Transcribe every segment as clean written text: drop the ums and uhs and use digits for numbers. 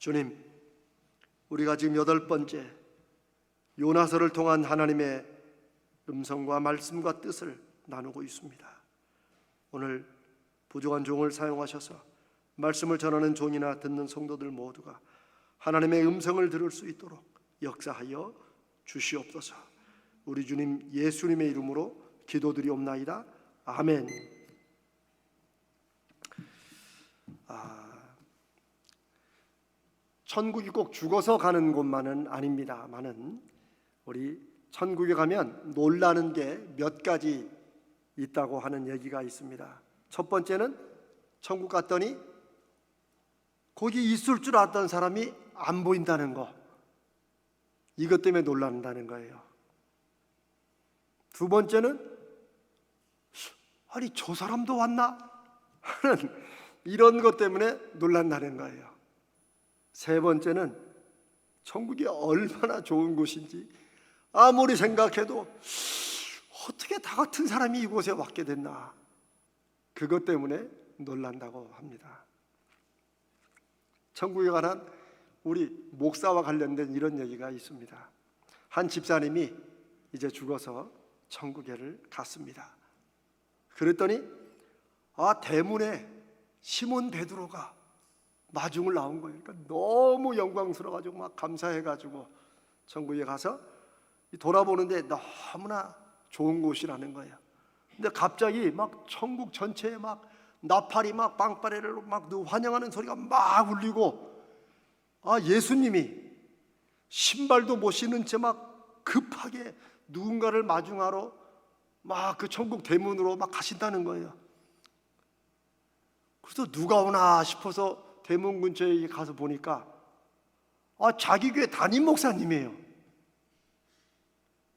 주님, 우리가 지금 8번째 요나서를 통한 하나님의 음성과 말씀과 뜻을 나누고 있습니다. 오늘 부족한 종을 사용하셔서 말씀을 전하는 종이나 듣는 성도들 모두가 하나님의 음성을 들을 수 있도록 역사하여 주시옵소서. 우리 주님 예수님의 이름으로 기도드리옵나이다. 아멘. 천국이 꼭 죽어서 가는 곳만은 아닙니다만은 우리 천국에 가면 놀라는 게 몇 가지 있다고 하는 얘기가 있습니다. 첫 번째는 천국 갔더니 거기 있을 줄 알았던 사람이 안 보인다는 거, 이것 때문에 놀란다는 거예요. 두 번째는 아니 저 사람도 왔나 하는 이런 것 때문에 놀란다는 거예요. 세 번째는 천국이 얼마나 좋은 곳인지 아무리 생각해도 어떻게 다 같은 사람이 이곳에 왔게 됐나, 그것 때문에 놀란다고 합니다. 천국에 관한 우리 목사와 관련된 이런 얘기가 있습니다. 한 집사님이 이제 죽어서 천국에를 갔습니다. 그랬더니 대문에 시몬 베드로가 마중을 나온 거예요. 그러니까 너무 영광스러워가지고 막 감사해가지고 천국에 가서 돌아보는데 너무나 좋은 곳이라는 거예요. 근데 갑자기 막 천국 전체에 막 나팔이 막 빵빠레로 막 환영하는 소리가 막 울리고, 예수님이 신발도 못 신은 채 막 급하게 누군가를 마중하러 막 그 천국 대문으로 막 가신다는 거예요. 그래서 누가 오나 싶어서 대문 근처에 가서 보니까 자기 교회 담임 목사님이에요.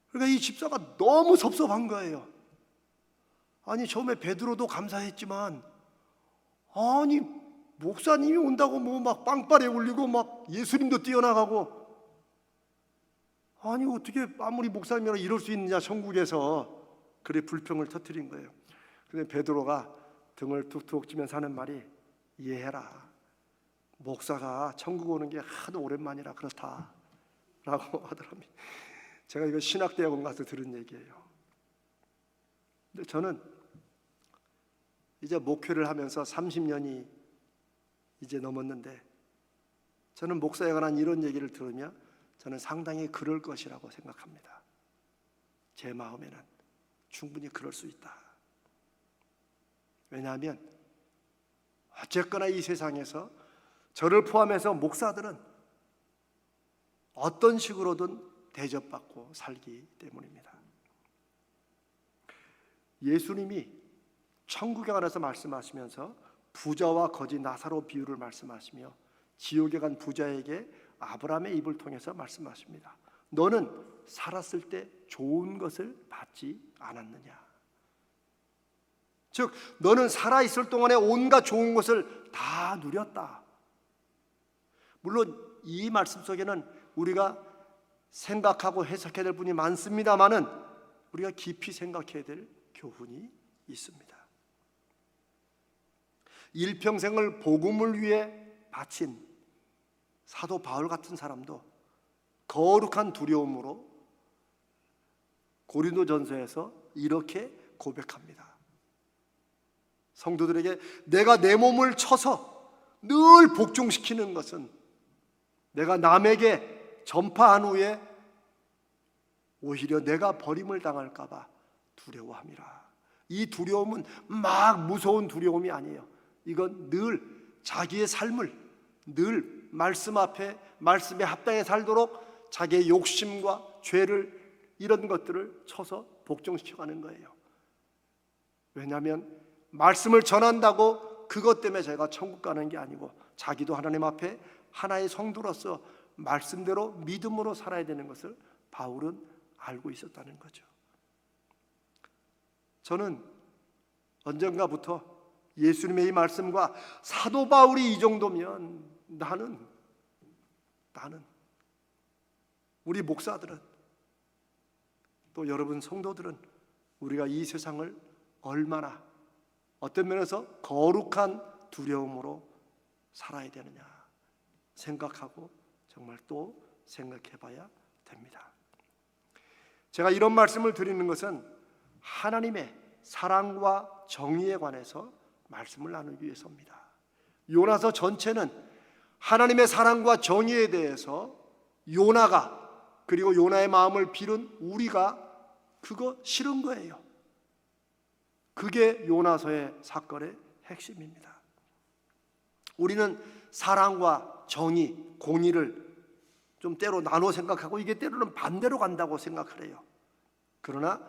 그러니까 이 집사가 너무 섭섭한 거예요. 아니 처음에 베드로도 감사했지만 아니 목사님이 온다고 뭐 막 빵빠레 울리고 막 예수님도 뛰어나가고, 아니 어떻게 아무리 목사님이라 이럴 수 있느냐 천국에서, 그래 불평을 터뜨린 거예요. 근데 베드로가 등을 툭툭 치면서 하는 말이, 이해해라, 목사가 천국 오는 게 하도 오랜만이라 그렇다 라고 하더랍니다. 제가 이거 신학대학원 가서 들은 얘기예요. 근데 저는 이제 목회를 하면서 30년이 이제 넘었는데, 저는 목사에 관한 이런 얘기를 들으면 저는 상당히 그럴 것이라고 생각합니다. 제 마음에는 충분히 그럴 수 있다. 왜냐하면 어쨌거나 이 세상에서 저를 포함해서 목사들은 어떤 식으로든 대접받고 살기 때문입니다. 예수님이 천국에 관해서 말씀하시면서 부자와 거지 나사로 비유를 말씀하시며 지옥에 간 부자에게 아브라함의 입을 통해서 말씀하십니다. 너는 살았을 때 좋은 것을 받지 않았느냐. 즉 너는 살아있을 동안에 온갖 좋은 것을 다 누렸다. 물론 이 말씀 속에는 우리가 생각하고 해석해야 될 분이 많습니다만은 우리가 깊이 생각해야 될 교훈이 있습니다. 일평생을 복음을 위해 바친 사도 바울 같은 사람도 거룩한 두려움으로 고린도전서에서 이렇게 고백합니다. 성도들에게 내가 내 몸을 쳐서 늘 복종시키는 것은 내가 남에게 전파한 후에 오히려 내가 버림을 당할까 봐 두려워함이라. 이 두려움은 막 무서운 두려움이 아니에요. 이건 늘 자기의 삶을 늘 말씀 앞에 말씀에 합당해 살도록 자기의 욕심과 죄를, 이런 것들을 쳐서 복종시켜가는 거예요. 왜냐하면 말씀을 전한다고 그것 때문에 제가 천국 가는 게 아니고 자기도 하나님 앞에 하나의 성도로서 말씀대로 믿음으로 살아야 되는 것을 바울은 알고 있었다는 거죠. 저는 언젠가부터 예수님의 이 말씀과 사도 바울이 이 정도면 나는 우리 목사들은 또 여러분 성도들은 우리가 이 세상을 얼마나 어떤 면에서 거룩한 두려움으로 살아야 되느냐, 생각하고 정말 또 생각해 봐야 됩니다. 제가 이런 말씀을 드리는 것은 하나님의 사랑과 정의에 관해서 말씀을 나누기 위해서입니다. 요나서 전체는 하나님의 사랑과 정의에 대해서 요나가, 그리고 요나의 마음을 빌은 우리가 그거 싫은 거예요. 그게 요나서의 사건의 핵심입니다. 우리는 사랑과 정의, 공의를 좀 때로 나눠 생각하고 이게 때로는 반대로 간다고 생각을 해요. 그러나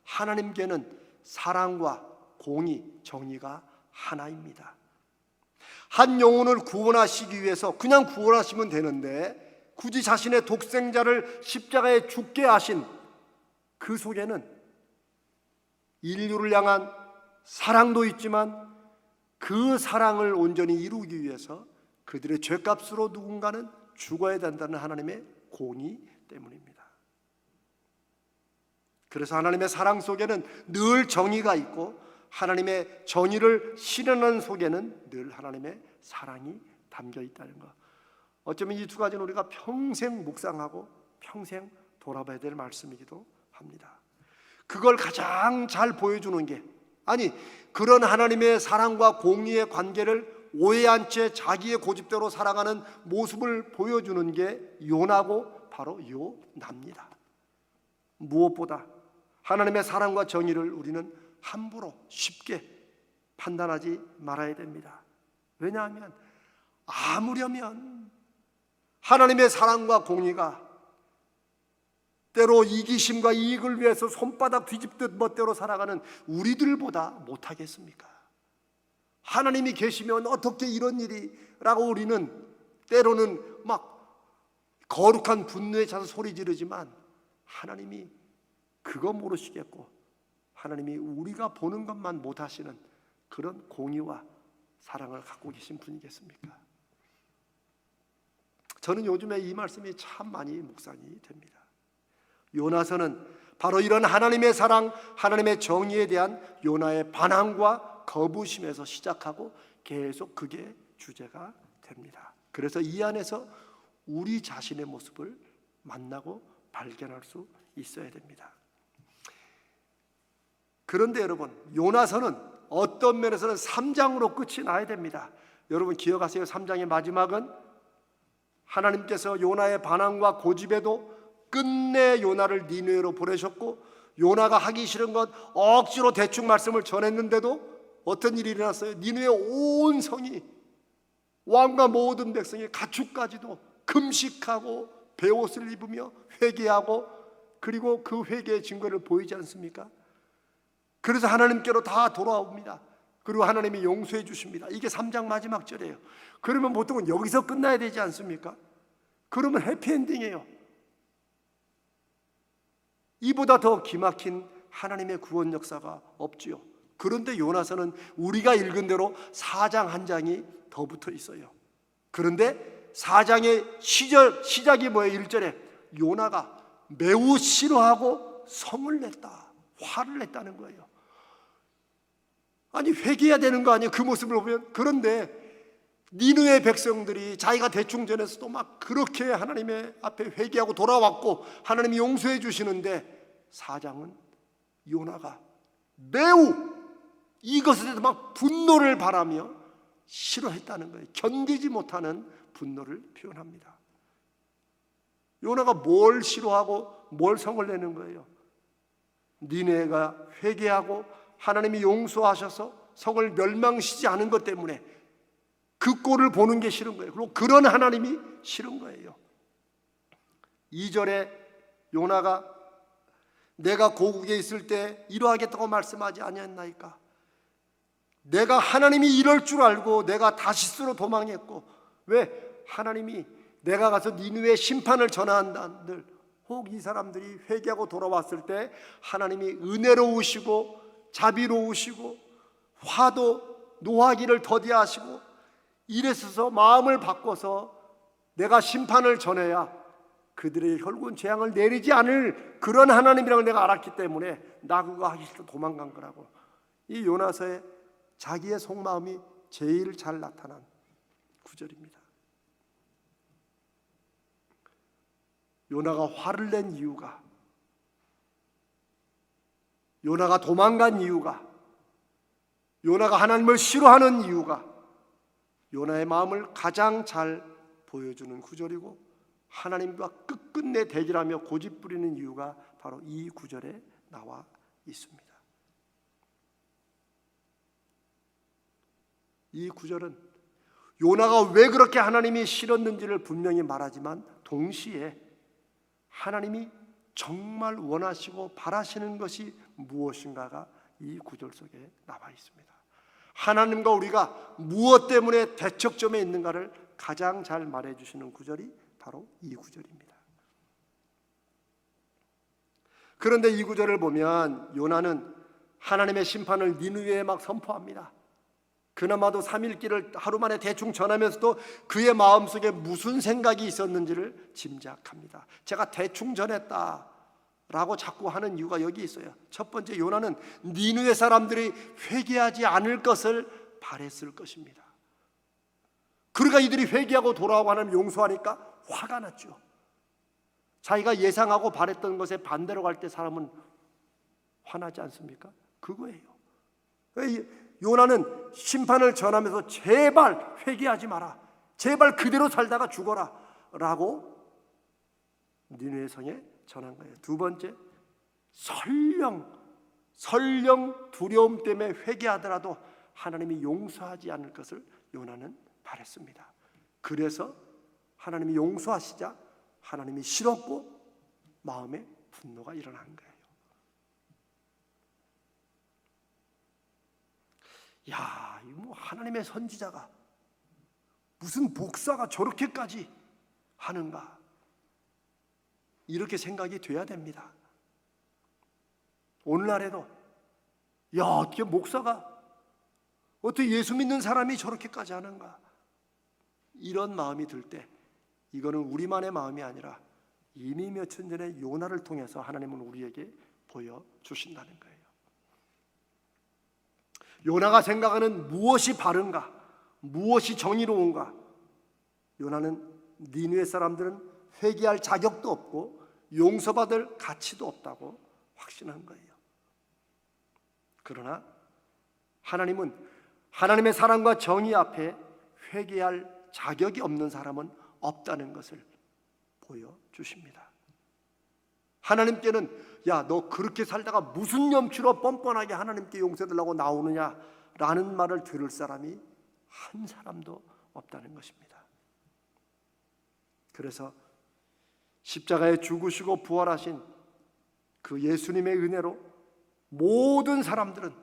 하나님께는 사랑과 공의, 정의가 하나입니다. 한 영혼을 구원하시기 위해서 그냥 구원하시면 되는데 굳이 자신의 독생자를 십자가에 죽게 하신 그 속에는 인류를 향한 사랑도 있지만 그 사랑을 온전히 이루기 위해서 그들의 죄값으로 누군가는 죽어야 된다는 하나님의 공의 때문입니다. 그래서 하나님의 사랑 속에는 늘 정의가 있고 하나님의 정의를 실현하는 속에는 늘 하나님의 사랑이 담겨 있다는 것. 어쩌면 이 두 가지는 우리가 평생 묵상하고 평생 돌아봐야 될 말씀이기도 합니다. 그걸 가장 잘 보여주는 게, 아니 그런 하나님의 사랑과 공의의 관계를 오해한 채 자기의 고집대로 살아가는 모습을 보여주는 게 요나고 바로 요나입니다. 무엇보다 하나님의 사랑과 정의를 우리는 함부로 쉽게 판단하지 말아야 됩니다. 왜냐하면 아무려면 하나님의 사랑과 공의가 때로 이기심과 이익을 위해서 손바닥 뒤집듯 멋대로 살아가는 우리들보다 못하겠습니까? 하나님이 계시면 어떻게 이런 일이라고 우리는 때로는 막 거룩한 분노에 차서 소리 지르지만 하나님이 그거 모르시겠고 하나님이 우리가 보는 것만 못하시는 그런 공의와 사랑을 갖고 계신 분이겠습니까? 저는 요즘에 이 말씀이 참 많이 묵상이 됩니다. 요나서는 바로 이런 하나님의 사랑, 하나님의 정의에 대한 요나의 반항과 거부심에서 시작하고 계속 그게 주제가 됩니다. 그래서 이 안에서 우리 자신의 모습을 만나고 발견할 수 있어야 됩니다. 그런데 여러분, 요나서는 어떤 면에서는 3장으로 끝이 나야 됩니다. 여러분 기억하세요? 3장의 마지막은 하나님께서 요나의 반항과 고집에도 끝내 요나를 니느웨로 보내셨고, 요나가 하기 싫은 것 억지로 대충 말씀을 전했는데도 어떤 일이 일어났어요? 니느웨 온 성이, 왕과 모든 백성이 가축까지도 금식하고 베옷을 입으며 회개하고, 그리고 그 회개의 증거를 보이지 않습니까? 그래서 하나님께로 다 돌아옵니다. 그리고 하나님이 용서해 주십니다. 이게 3장 마지막 절이에요. 그러면 보통은 여기서 끝나야 되지 않습니까? 그러면 해피엔딩이에요. 이보다 더 기막힌 하나님의 구원 역사가 없지요. 그런데 요나서는 우리가 읽은 대로 4장 한 장이 더 붙어 있어요. 그런데 4장의 시작이 뭐예요? 1절에 요나가 매우 싫어하고 성을 냈다, 화를 냈다는 거예요. 아니 회개해야 되는 거 아니에요? 그 모습을 보면. 그런데 니느웨 백성들이 자기가 대충 전에서도 막 그렇게 하나님의 앞에 회개하고 돌아왔고 하나님이 용서해 주시는데 4장은 요나가 매우 이것에 대해서 막 분노를 바라며 싫어했다는 거예요. 견디지 못하는 분노를 표현합니다. 요나가 뭘 싫어하고 뭘 성을 내는 거예요? 니느웨가 회개하고 하나님이 용서하셔서 성을 멸망시키지 않은 것 때문에 그 꼴을 보는 게 싫은 거예요. 그리고 그런 하나님이 싫은 거예요. 2절에 요나가 내가 고국에 있을 때 이러하겠다고 말씀하지 아니했나이까? 내가 하나님이 이럴 줄 알고 내가 다시스로 도망했고, 왜? 하나님이 내가 가서 니느웨 심판을 전한다는들, 혹 이 사람들이 회개하고 돌아왔을 때 하나님이 은혜로우시고 자비로우시고 화도 노하기를 더디하시고 이랬어서 마음을 바꿔서 내가 심판을 전해야 그들의 혈군 재앙을 내리지 않을 그런 하나님이라고 내가 알았기 때문에 나 그거 하기 싫어 도망간 거라고. 이 요나서의 자기의 속마음이 제일 잘 나타난 구절입니다. 요나가 화를 낸 이유가, 요나가 도망간 이유가, 요나가 하나님을 싫어하는 이유가 요나의 마음을 가장 잘 보여주는 구절이고, 하나님과 끝끝내 대결하며 고집부리는 이유가 바로 이 구절에 나와 있습니다. 이 구절은 요나가 왜 그렇게 하나님이 싫었는지를 분명히 말하지만, 동시에 하나님이 정말 원하시고 바라시는 것이 무엇인가가 이 구절 속에 나와 있습니다. 하나님과 우리가 무엇 때문에 대척점에 있는가를 가장 잘 말해주시는 구절이 바로 이 구절입니다. 그런데 이 구절을 보면 요나는 하나님의 심판을 니느웨에 막 선포합니다. 그나마도 3일길을 하루 만에 대충 전하면서도 그의 마음속에 무슨 생각이 있었는지를 짐작합니다. 제가 대충 전했다라고 자꾸 하는 이유가 여기 있어요. 첫 번째, 요나는 니느웨 사람들이 회개하지 않을 것을 바랬을 것입니다. 그러니까 이들이 회개하고 돌아오고 하나님 용서하니까 화가 났죠. 자기가 예상하고 바랬던 것에 반대로 갈 때 사람은 화나지 않습니까? 그거예요. 요나는 심판을 전하면서 제발 회개하지 마라, 제발 그대로 살다가 죽어라 라고 니느웨 성에 전한 거예요. 두 번째, 설령 두려움 때문에 회개하더라도 하나님이 용서하지 않을 것을 요나는 바랬습니다. 그래서 하나님이 용서하시자 하나님이 싫었고 마음에 분노가 일어난 거예요. 야, 이거 뭐 하나님의 선지자가, 무슨 목사가 저렇게까지 하는가, 이렇게 생각이 돼야 됩니다. 오늘날에도 야, 어떻게 목사가, 어떻게 예수 믿는 사람이 저렇게까지 하는가, 이런 마음이 들 때 이거는 우리만의 마음이 아니라 이미 며칠 전에 요나를 통해서 하나님은 우리에게 보여주신다는 거예요. 요나가 생각하는 무엇이 바른가, 무엇이 정의로운가, 요나는 니느웨 사람들은 회개할 자격도 없고 용서받을 가치도 없다고 확신한 거예요. 그러나 하나님은 하나님의 사랑과 정의 앞에 회개할 자격이 없는 사람은 없다는 것을 보여주십니다. 하나님께는 야, 너 그렇게 살다가 무슨 염치로 뻔뻔하게 하나님께 용서해달라고 나오느냐 라는 말을 들을 사람이 한 사람도 없다는 것입니다. 그래서 십자가에 죽으시고 부활하신 그 예수님의 은혜로 모든 사람들은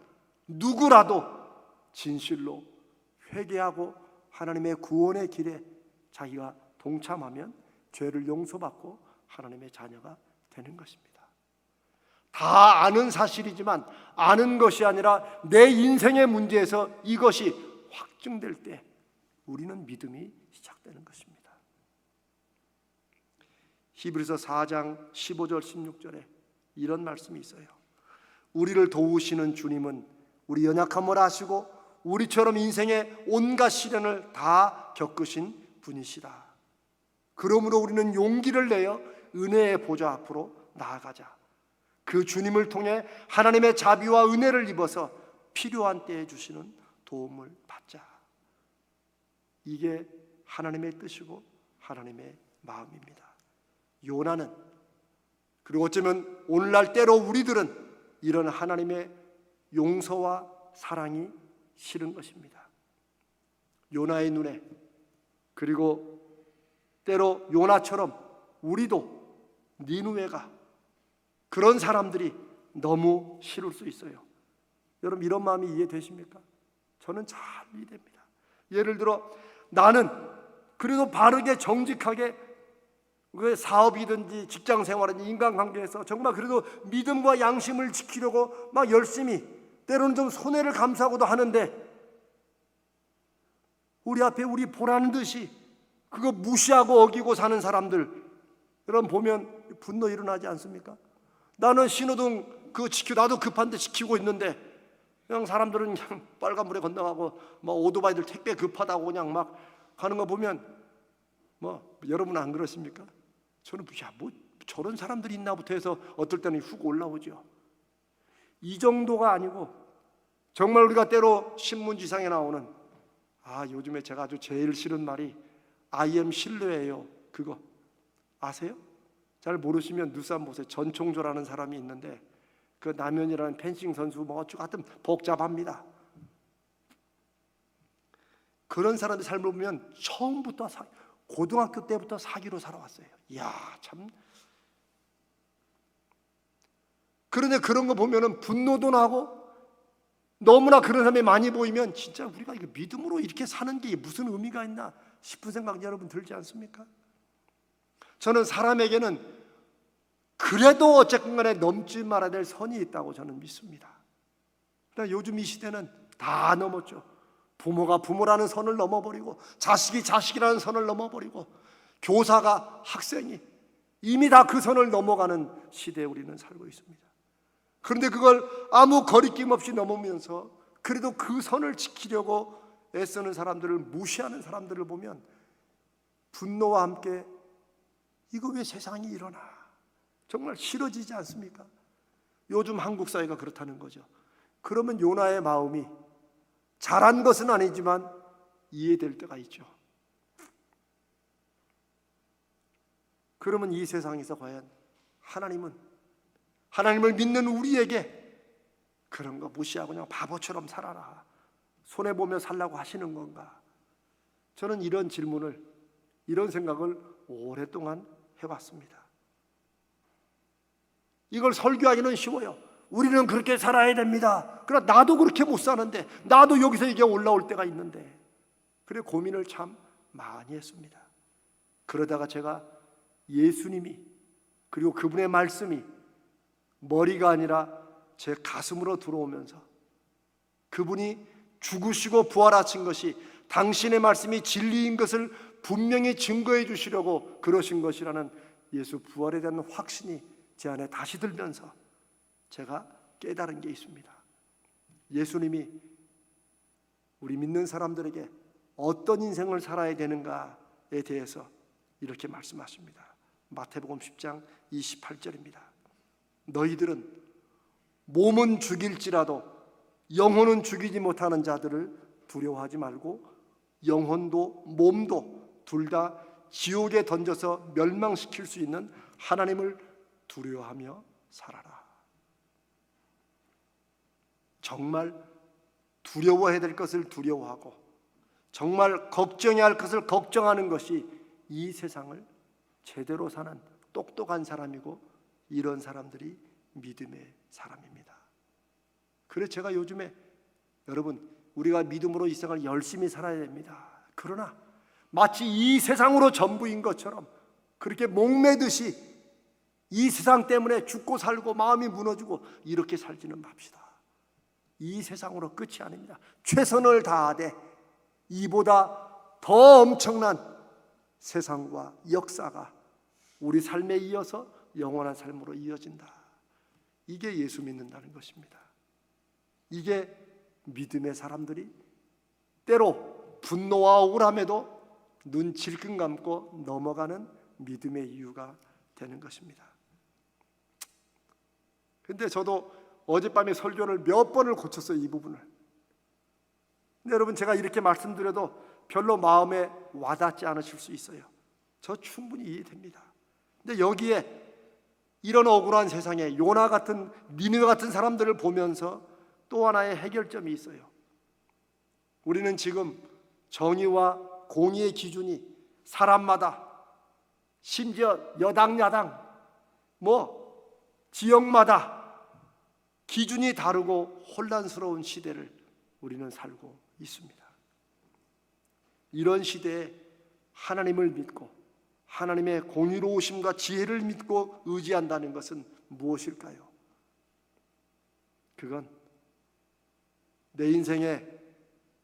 누구라도 진실로 회개하고 하나님의 구원의 길에 자기가 동참하면 죄를 용서받고 하나님의 자녀가 되는 것입니다. 다 아는 사실이지만 아는 것이 아니라 내 인생의 문제에서 이것이 확증될 때 우리는 믿음이 시작되는 것입니다. 히브리서 4장 15절 16절에 이런 말씀이 있어요. 우리를 도우시는 주님은 우리 연약함을 아시고 우리처럼 인생의 온갖 시련을 다 겪으신 분이시다. 그러므로 우리는 용기를 내어 은혜의 보좌 앞으로 나아가자. 그 주님을 통해 하나님의 자비와 은혜를 입어서 필요한 때에 주시는 도움을 받자. 이게 하나님의 뜻이고 하나님의 마음입니다. 요나는, 그리고 어쩌면 오늘날 때로 우리들은 이런 하나님의 용서와 사랑이 싫은 것입니다. 요나의 눈에, 그리고 때로 요나처럼 우리도 니느웨가, 그런 사람들이 너무 싫을 수 있어요. 여러분, 이런 마음이 이해되십니까? 저는 잘 이해됩니다. 예를 들어 나는 그래도 바르게 정직하게 그 사업이든지 직장생활이든지 인간관계에서 정말 그래도 믿음과 양심을 지키려고 막 열심히, 때로는 좀 손해를 감수하고도 하는데, 우리 앞에 우리 보라는 듯이 그거 무시하고 어기고 사는 사람들, 여러분 보면 분노 일어나지 않습니까? 나는 신호등 그거 나도 급한데 지키고 있는데 그냥 사람들은 그냥 빨간불에 건너가고 막 오토바이들 택배 급하다고 그냥 막 가는 거 보면, 뭐 여러분은 안 그러십니까? 저는 뭐 저런 사람들이 있나부터 해서 어떨 때는 훅 올라오죠. 이 정도가 아니고 정말 우리가 때로 신문지상에 나오는, 요즘에 제가 아주 제일 싫은 말이 I am 신뢰예요. 그거 아세요? 잘 모르시면 뉴스 한번 보세요. 전총조라는 사람이 있는데 그 남현이라는 펜싱 선수 뭐 어쩌고 하여튼 복잡합니다. 그런 사람들 삶을 보면 처음부터 고등학교 때부터 사기로 살아왔어요. 이야, 참. 그런데 그런 거 보면은 분노도 나고, 너무나 그런 사람이 많이 보이면 진짜 우리가 이거 믿음으로 이렇게 사는 게 무슨 의미가 있나 싶은 생각 여러분 들지 않습니까? 저는 사람에게는 그래도 어쨌건 간에 넘지 말아야 될 선이 있다고 저는 믿습니다. 그러나 요즘 이 시대는 다 넘었죠. 부모가 부모라는 선을 넘어버리고, 자식이 자식이라는 선을 넘어버리고, 교사가 학생이 이미 다 그 선을 넘어가는 시대에 우리는 살고 있습니다. 그런데 그걸 아무 거리낌 없이 넘으면서 그래도 그 선을 지키려고 애쓰는 사람들을 무시하는 사람들을 보면 분노와 함께 이거 왜 세상이 이러나 정말 싫어지지 않습니까? 요즘 한국 사회가 그렇다는 거죠. 그러면 요나의 마음이 잘한 것은 아니지만 이해될 때가 있죠. 그러면 이 세상에서 과연 하나님을 믿는 우리에게 그런 거 무시하고 그냥 바보처럼 살아라, 손해보며 살라고 하시는 건가? 저는 이런 질문을, 이런 생각을 오랫동안 해왔습니다. 이걸 설교하기는 쉬워요. 우리는 그렇게 살아야 됩니다. 그러나 나도 그렇게 못 사는데, 나도 여기서 이게 올라올 때가 있는데, 그래 고민을 참 많이 했습니다. 그러다가 제가 예수님이, 그리고 그분의 말씀이 머리가 아니라 제 가슴으로 들어오면서, 그분이 죽으시고 부활하신 것이 당신의 말씀이 진리인 것을 분명히 증거해 주시려고 그러신 것이라는 예수 부활에 대한 확신이 제 안에 다시 들면서 제가 깨달은 게 있습니다. 예수님이 우리 믿는 사람들에게 어떤 인생을 살아야 되는가에 대해서 이렇게 말씀하십니다. 마태복음 10장 28절입니다. 너희들은 몸은 죽일지라도 영혼은 죽이지 못하는 자들을 두려워하지 말고 영혼도 몸도 둘 다 지옥에 던져서 멸망시킬 수 있는 하나님을 두려워하며 살아라. 정말 두려워해야 될 것을 두려워하고 정말 걱정해야 할 것을 걱정하는 것이 이 세상을 제대로 사는 똑똑한 사람이고, 이런 사람들이 믿음의 사람입니다. 그래서 제가 요즘에 여러분, 우리가 믿음으로 이 세상을 열심히 살아야 됩니다. 그러나 마치 이 세상으로 전부인 것처럼 그렇게 목매듯이 이 세상 때문에 죽고 살고 마음이 무너지고 이렇게 살지는 맙시다. 이 세상으로 끝이 아닙니다. 최선을 다하되 이보다 더 엄청난 세상과 역사가 우리 삶에 이어서 영원한 삶으로 이어진다. 이게 예수 믿는다는 것입니다. 이게 믿음의 사람들이 때로 분노와 억울함에도 눈 질끈 감고 넘어가는 믿음의 이유가 되는 것입니다. 근데 저도 어젯밤에 설교를 몇 번을 고쳤어요, 이 부분을. 근데 여러분, 제가 이렇게 말씀드려도 별로 마음에 와닿지 않으실 수 있어요. 저 충분히 이해됩니다. 근데 여기에 이런 억울한 세상에 요나 같은, 니느웨 같은 사람들을 보면서 또 하나의 해결점이 있어요. 우리는 지금 정의와 공의의 기준이 사람마다, 심지어 여당 야당 지역마다 기준이 다르고 혼란스러운 시대를 우리는 살고 있습니다. 이런 시대에 하나님을 믿고 하나님의 공의로우심과 지혜를 믿고 의지한다는 것은 무엇일까요? 그건 내 인생의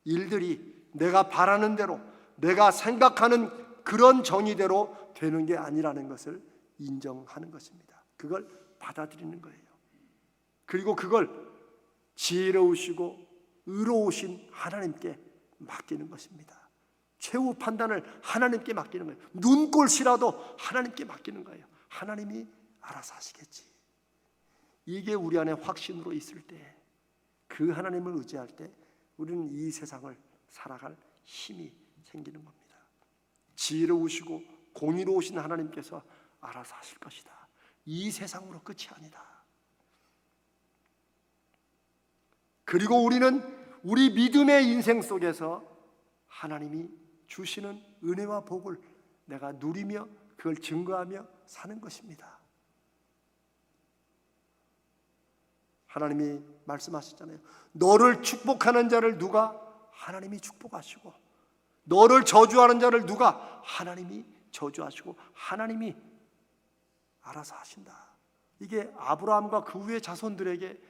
일들이 내가 바라는 대로, 내가 생각하는 그런 정의대로 되는 게 아니라는 것을 인정하는 것입니다. 그걸 받아들이는 거예요. 그리고 그걸 지혜로우시고 의로우신 하나님께 맡기는 것입니다. 최후 판단을 하나님께 맡기는 거예요. 눈꼴시라도 하나님께 맡기는 거예요. 하나님이 알아서 하시겠지. 이게 우리 안에 확신으로 있을 때, 그 하나님을 의지할 때 우리는 이 세상을 살아갈 힘이 생기는 겁니다. 지혜로우시고 공의로우신 하나님께서 알아서 하실 것이다. 이 세상으로 끝이 아니다. 그리고 우리는 우리 믿음의 인생 속에서 하나님이 주시는 은혜와 복을 내가 누리며 그걸 증거하며 사는 것입니다. 하나님이 말씀하셨잖아요. 너를 축복하는 자를 누가? 하나님이 축복하시고, 너를 저주하는 자를 누가? 하나님이 저주하시고, 하나님이 알아서 하신다. 이게 아브라함과 그 후의 자손들에게,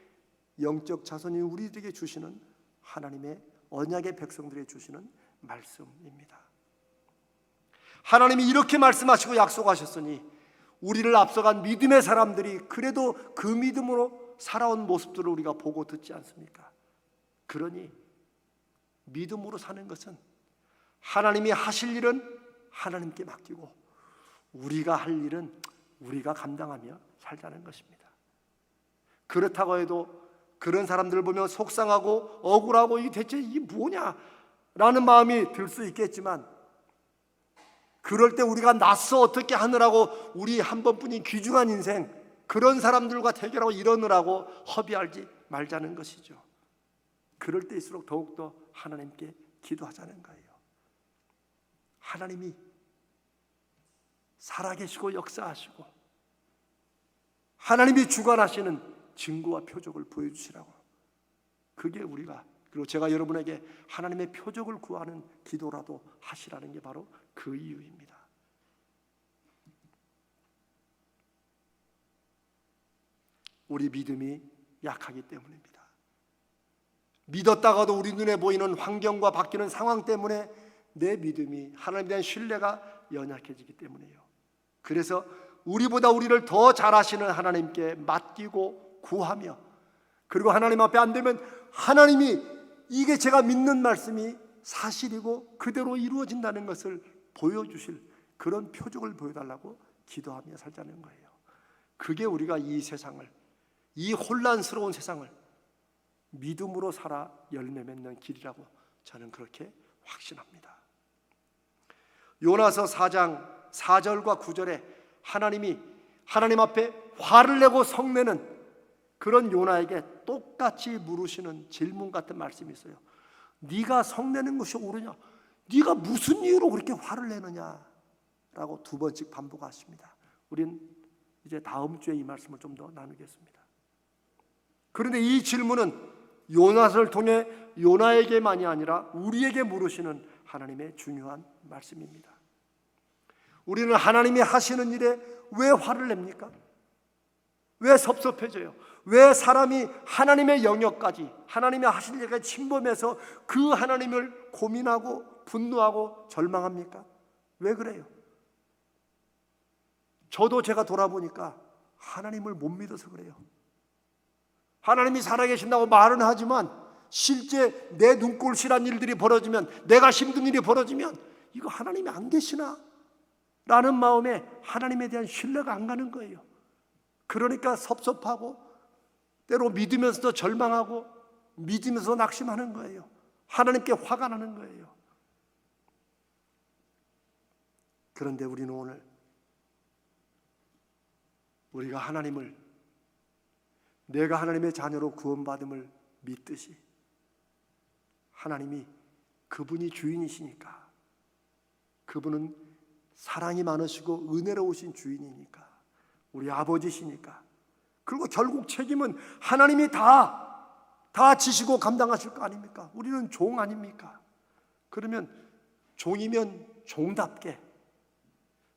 영적 자손인 우리들에게 주시는 하나님의 언약의 백성들에게 주시는 말씀입니다. 하나님이 이렇게 말씀하시고 약속하셨으니 우리를 앞서간 믿음의 사람들이 그래도 그 믿음으로 살아온 모습들을 우리가 보고 듣지 않습니까? 그러니 믿음으로 사는 것은 하나님이 하실 일은 하나님께 맡기고 우리가 할 일은 우리가 감당하며 살자는 것입니다. 그렇다고 해도 그런 사람들을 보면 속상하고 억울하고 이게 대체 이게 뭐냐 라는 마음이 들 수 있겠지만, 그럴 때 우리가 낯서 어떻게 하느라고 우리 한 번뿐인 귀중한 인생 그런 사람들과 대결하고 이러느라고 허비하지 말자는 것이죠. 그럴 때일수록 더욱더 하나님께 기도하자는 거예요. 하나님이 살아계시고 역사하시고 하나님이 주관하시는 증거와 표적을 보여주시라고. 그게 우리가, 그리고 제가 여러분에게 하나님의 표적을 구하는 기도라도 하시라는 게 바로 그 이유입니다. 우리 믿음이 약하기 때문입니다. 믿었다가도 우리 눈에 보이는 환경과 바뀌는 상황 때문에 내 믿음이, 하나님에 대한 신뢰가 연약해지기 때문이에요. 그래서 우리보다 우리를 더 잘하시는 하나님께 맡기고 구하며, 그리고 하나님 앞에 안 되면 하나님이 이게 제가 믿는 말씀이 사실이고 그대로 이루어진다는 것을 보여주실 그런 표적을 보여달라고 기도하며 살자는 거예요. 그게 우리가 이 세상을, 이 혼란스러운 세상을 믿음으로 살아 열매 맺는 길이라고 저는 그렇게 확신합니다. 요나서 4장 4절과 9절에 하나님이 하나님 앞에 화를 내고 성내는 그런 요나에게 똑같이 물으시는 질문 같은 말씀이 있어요. 네가 성내는 것이 옳으냐? 네가 무슨 이유로 그렇게 화를 내느냐? 라고 두 번씩 반복하십니다. 우린 이제 다음 주에 이 말씀을 좀 더 나누겠습니다. 그런데 이 질문은 요나서를 통해 요나에게만이 아니라 우리에게 물으시는 하나님의 중요한 말씀입니다. 우리는 하나님이 하시는 일에 왜 화를 냅니까? 왜 섭섭해져요? 왜 사람이 하나님의 영역까지, 하나님의 하실 일에 침범해서 그 하나님을 고민하고 분노하고 절망합니까? 왜 그래요? 저도 제가 돌아보니까 하나님을 못 믿어서 그래요. 하나님이 살아계신다고 말은 하지만 실제 내 눈꼴시란 일들이 벌어지면, 내가 힘든 일이 벌어지면 이거 하나님이 안 계시나? 라는 마음에 하나님에 대한 신뢰가 안 가는 거예요. 그러니까 섭섭하고 때로 믿으면서도 절망하고 믿으면서 낙심하는 거예요. 하나님께 화가 나는 거예요. 그런데 우리는 오늘 우리가 하나님을, 내가 하나님의 자녀로 구원받음을 믿듯이 하나님이 그분이 주인이시니까, 그분은 사랑이 많으시고 은혜로우신 주인이니까, 우리 아버지시니까, 그리고 결국 책임은 하나님이 다 지시고 감당하실 거 아닙니까? 우리는 종 아닙니까? 그러면 종이면 종답게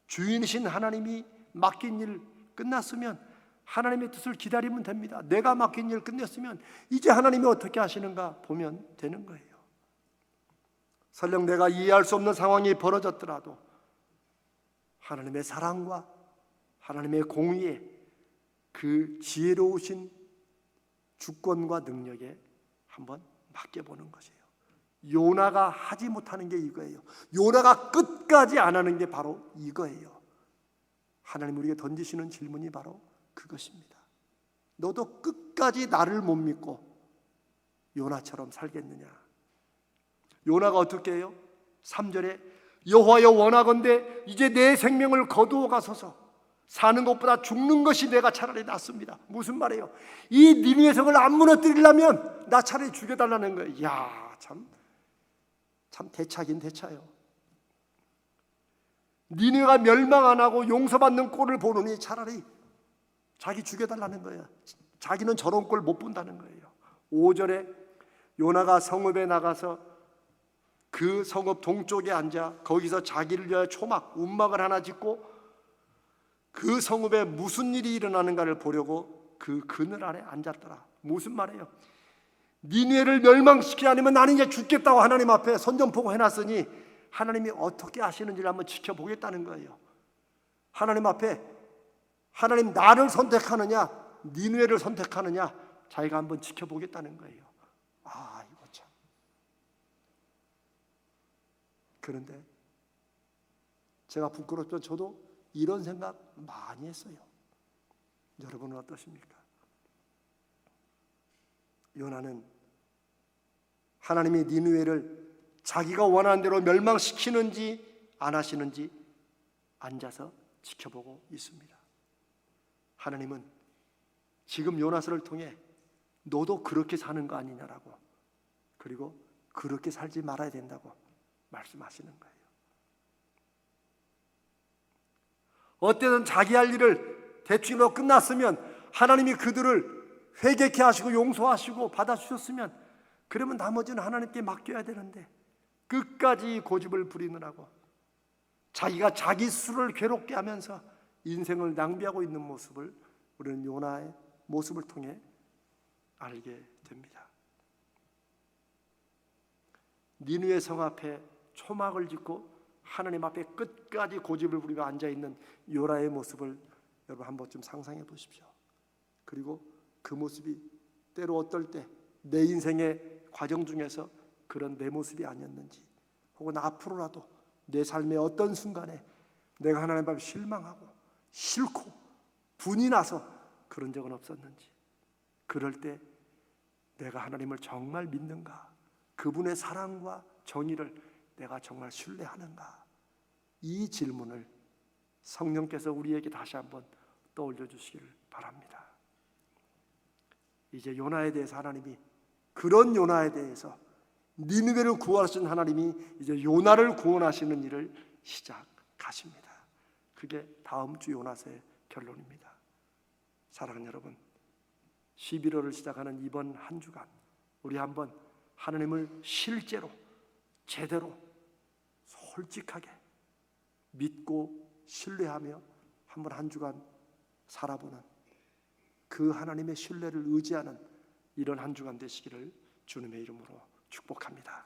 주인이신 하나님이 맡긴 일 끝났으면 하나님의 뜻을 기다리면 됩니다. 내가 맡긴 일 끝냈으면 이제 하나님이 어떻게 하시는가 보면 되는 거예요. 설령 내가 이해할 수 없는 상황이 벌어졌더라도 하나님의 사랑과 하나님의 공의에, 그 지혜로우신 주권과 능력에 한번 맡겨보는 것이에요. 요나가 하지 못하는 게 이거예요. 요나가 끝까지 안 하는 게 바로 이거예요. 하나님 우리에게 던지시는 질문이 바로 그것입니다. 너도 끝까지 나를 못 믿고 요나처럼 살겠느냐? 요나가 어떻게 해요? 3절에 여호와여 원하건대 이제 내 생명을 거두어 가소서. 사는 것보다 죽는 것이 내가 차라리 낫습니다. 무슨 말이에요? 이 니느웨 성을 안 무너뜨리려면 나 차라리 죽여달라는 거예요. 이야, 참 대차긴 대차요. 니느웨가 멸망 안 하고 용서받는 꼴을 보느니 차라리 자기 죽여달라는 거예요. 자기는 저런 꼴 못 본다는 거예요. 5절에 요나가 성읍에 나가서 그 성읍 동쪽에 앉아 거기서 자기를 위하여 초막, 움막을 하나 짓고 그 성읍에 무슨 일이 일어나는가를 보려고 그 그늘 아래 앉았더라. 무슨 말이에요? 니느웨를 멸망시키지 않으면 나는 이제 죽겠다고 하나님 앞에 선전포고 해놨으니 하나님이 어떻게 하시는지를 한번 지켜보겠다는 거예요. 하나님 앞에 하나님 나를 선택하느냐 니느웨를 선택하느냐 자기가 한번 지켜보겠다는 거예요. 아, 이거 참. 그런데 제가 부끄럽지만 저도 이런 생각 많이 했어요. 여러분은 어떠십니까? 요나는 하나님이 니느웨를 자기가 원하는 대로 멸망시키는지 안 하시는지 앉아서 지켜보고 있습니다. 하나님은 지금 요나서를 통해 너도 그렇게 사는 거 아니냐라고, 그리고 그렇게 살지 말아야 된다고 말씀하시는 거예요. 어때든 자기 할 일을 대충으로 끝났으면 하나님이 그들을 회개케 하시고 용서하시고 받아주셨으면 그러면 나머지는 하나님께 맡겨야 되는데 끝까지 고집을 부리느라고 자기가 자기 스스로를 괴롭게 하면서 인생을 낭비하고 있는 모습을 우리는 요나의 모습을 통해 알게 됩니다. 니느웨 성 앞에 초막을 짓고 하나님 앞에 끝까지 고집을 부리며 앉아있는 요나의 모습을 여러분 한 번쯤 상상해 보십시오. 그리고 그 모습이 때로 어떨 때 내 인생의 과정 중에서 그런 내 모습이 아니었는지, 혹은 앞으로라도 내 삶의 어떤 순간에 내가 하나님 앞에 실망하고 싫고 분이 나서 그런 적은 없었는지, 그럴 때 내가 하나님을 정말 믿는가, 그분의 사랑과 정의를 내가 정말 신뢰하는가, 이 질문을 성령께서 우리에게 다시 한번 떠올려 주시기를 바랍니다. 이제 요나에 대해서 하나님이, 그런 요나에 대해서 니느웨를 구원하신 하나님이 이제 요나를 구원하시는 일을 시작하십니다. 그게 다음 주 요나서의 결론입니다. 사랑하는 여러분, 11월을 시작하는 이번 한 주간 우리 한번 하나님을 실제로 제대로 솔직하게 믿고 신뢰하며 한번 한 주간 살아보는, 그 하나님의 신뢰를 의지하는 이런 한 주간 되시기를 주님의 이름으로 축복합니다.